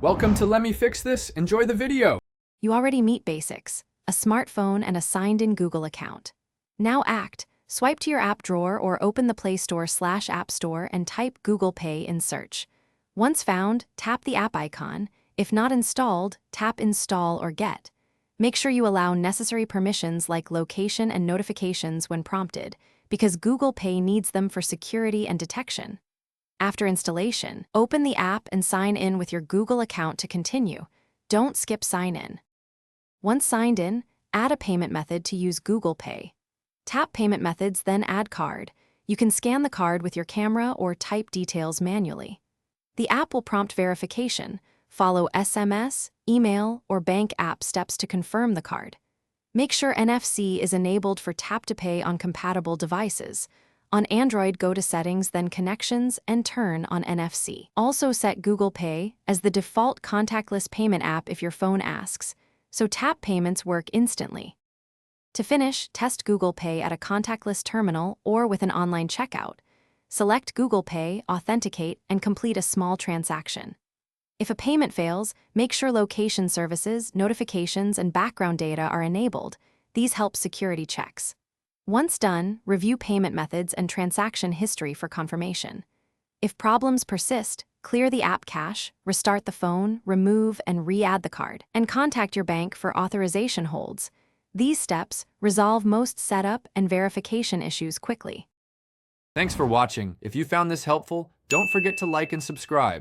Welcome to Let Me Fix This. Enjoy the video. You already meet basics: a smartphone and a signed-in Google account. Now act. Swipe to your app drawer or open the Play Store/App Store and type Google Pay in search. Once found, tap the app icon. If not installed, tap Install or Get. Make sure you allow necessary permissions like location and notifications when prompted, because Google Pay needs them for security and detection. After installation, open the app and sign in with your Google account to continue. Don't skip sign in. Once signed in, add a payment method to use Google Pay. Tap Payment Methods, then Add Card. You can scan the card with your camera or type details manually. The app will prompt verification. Follow SMS, email, or bank app steps to confirm the card. Make sure NFC is enabled for Tap to Pay on compatible devices. On Android, go to Settings, then Connections, and turn on NFC. Also set Google Pay as the default contactless payment app if your phone asks, so tap payments work instantly. To finish, test Google Pay at a contactless terminal or with an online checkout. Select Google Pay, authenticate, and complete a small transaction. If a payment fails, make sure location services, notifications, and background data are enabled. These help security checks. Once done, review payment methods and transaction history for confirmation. If problems persist, clear the app cache, restart the phone, remove and re-add the card, and contact your bank for authorization holds. These steps resolve most setup and verification issues quickly. Thanks for watching. If you found this helpful, don't forget to like and subscribe.